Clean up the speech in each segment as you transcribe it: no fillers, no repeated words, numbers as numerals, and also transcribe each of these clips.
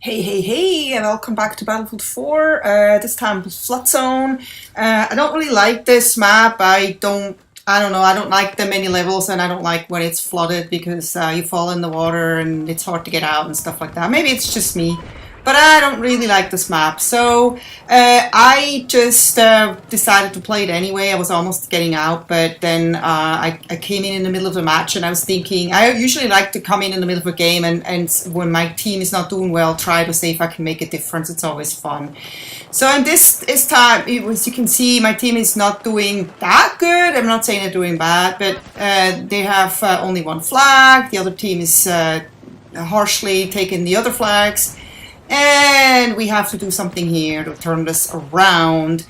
Hey, and welcome back to Battlefield 4. This time with Flood Zone. I don't really like this map. I don't like the many levels, and I don't like when it's flooded because you fall in the water and it's hard to get out and stuff like that. Maybe it's just me, but I don't really like this map. So I just decided to play it anyway. I was almost getting out, but then I came in the middle of the match, and I was thinking, I usually like to come in the middle of a game, and when my team is not doing well, try to see if I can make a difference. It's always fun. So in this time, as you can see, my team is not doing that good. I'm not saying they're doing bad, but they have only one flag. The other team is harshly taking the other flags. And we have to do something here to turn this around.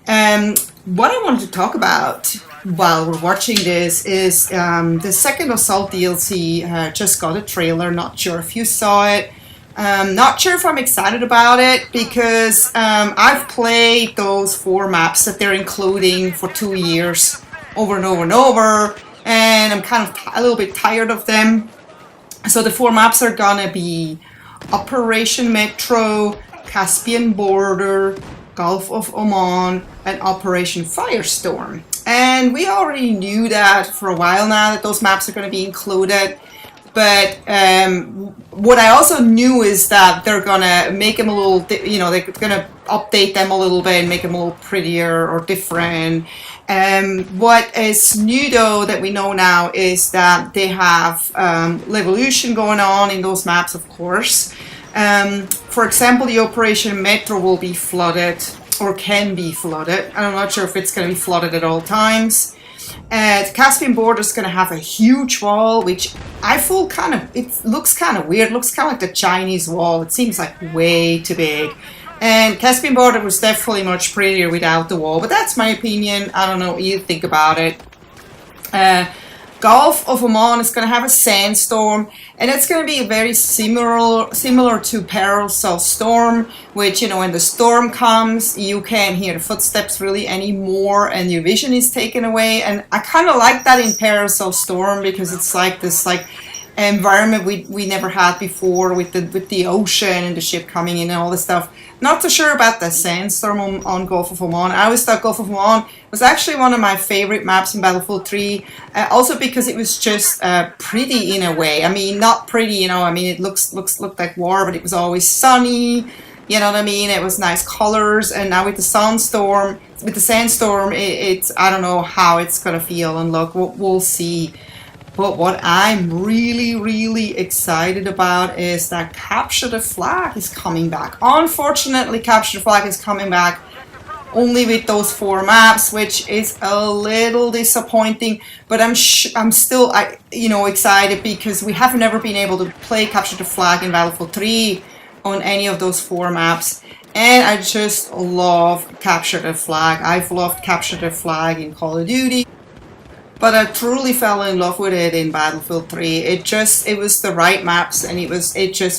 What I wanted to talk about while we're watching this is the second Assault DLC just got a trailer. Not sure if you saw it. Not sure if I'm excited about it because I've played those 4 maps that they're including for 2 years over and over and over, and I'm kind of a little bit tired of them. So the 4 maps are gonna be Operation Metro, Caspian Border, Gulf of Oman, and Operation Firestorm. And we already knew that for a while now that those maps are going to be included. But what I also knew is that they're going to make them a little, they're going to update them a little bit and make them a little prettier or different. What is new though that we know now is that they have Levolution going on in those maps, of course. For example, the Operation Metro will be flooded or can be flooded. I'm not sure if it's going to be flooded at all times. The Caspian border is going to have a huge wall, which I feel it looks kind of weird. It looks kind of like the Chinese wall. It seems like way too big. And Caspian border was definitely much prettier without the wall, but that's my opinion. I don't know what you think about it. Gulf of Oman is going to have a sandstorm, and it's going to be very similar to Parasol Storm, which, when the storm comes, you can't hear the footsteps really anymore, and your vision is taken away. And I kind of like that in Parasol Storm because it's like this environment we never had before with the ocean and the ship coming in and all this stuff. Not so sure about the sandstorm on Gulf of Oman. I always thought Gulf of Oman was actually one of my favorite maps in Battlefield 3, also because it was just pretty in a way. I mean, not pretty, it looked like war, but it was always sunny. You know what I mean? It was nice colors, and now with the sandstorm, it's I don't know how it's gonna feel and look. We'll see. But what I'm really excited about is that Capture the Flag is coming back. Unfortunately, Capture the Flag is coming back only with those 4 maps, which is a little disappointing. But I'm still excited because we have never been able to play Capture the Flag in Battlefield 3 on any of those 4 maps. And I just love Capture the Flag. I've loved Capture the Flag in Call of Duty. But I truly fell in love with it in Battlefield 3. It was the right maps, and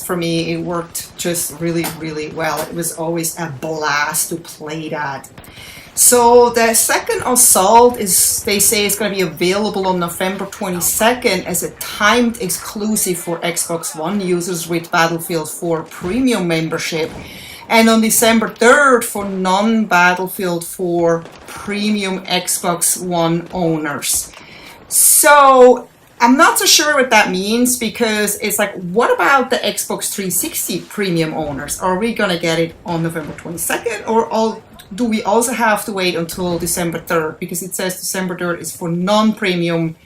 for me, it worked just really well. It was always a blast to play that. So the second Assault they say is going to be available on November 22nd as a timed exclusive for Xbox One users with Battlefield 4 Premium membership, and on December 3rd for non-Battlefield 4 Premium Xbox One owners. So I'm not so sure what that means, because it's like, what about the Xbox 360 Premium owners? Are we going to get it on November 22nd, or do we also have to wait until December 3rd? Because it says December 3rd is for non-premium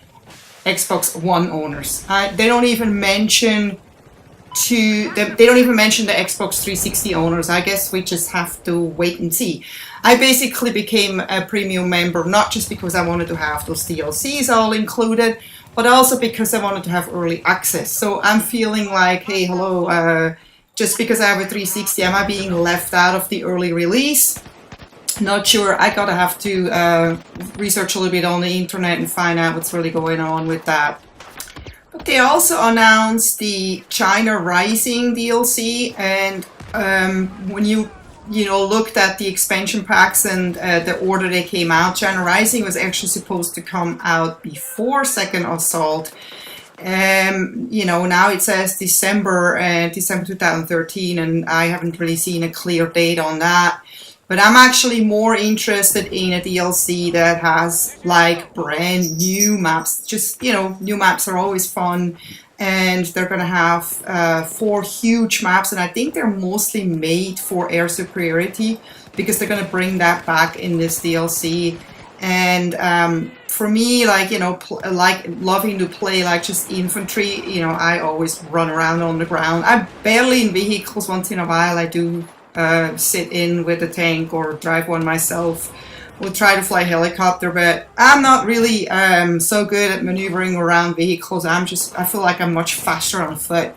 Xbox One owners. They don't even mention the Xbox 360 owners. I guess we just have to wait and see. I basically became a premium member not just because I wanted to have those DLCs all included, but also because I wanted to have early access. So I'm feeling like, hey, hello, just because I have a 360, am I being left out of the early release? Not sure. I gotta have to research a little bit on the internet and find out what's really going on with that. But they also announced the China Rising DLC, and when you looked at the expansion packs and the order they came out, China Rising was actually supposed to come out before Second Assault, You know, now it says December 2013, and I haven't really seen a clear date on that. But I'm actually more interested in a DLC that has like brand new maps. Just, you know, new maps are always fun. And they're going to have 4 huge maps. And I think they're mostly made for air superiority because they're going to bring that back in this DLC. And for me, like, you know, like loving to play like just infantry, you know, I always run around on the ground. I'm barely in vehicles. Once in a while I do sit in with a tank or drive one myself. We'll try to fly helicopter, but I'm not really so good at maneuvering around vehicles. I feel like I'm much faster on foot.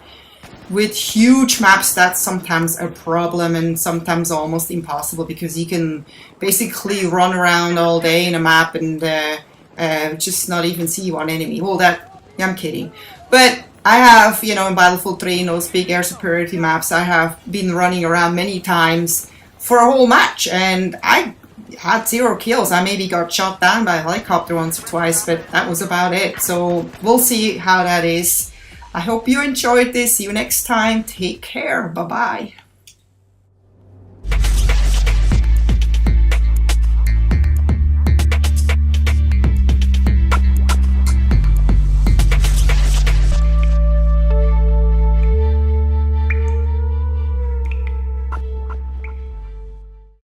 With huge maps, that's sometimes a problem and sometimes almost impossible because you can basically run around all day in a map and just not even see one enemy. Well, yeah, I'm kidding. But I have, you know, in Battlefield 3, in those big air superiority maps, I have been running around many times for a whole match, and I had 0 kills. I maybe got shot down by a helicopter once or twice, but that was about it. So we'll see how that is. I hope you enjoyed this. See you next time. Take care. Bye-bye.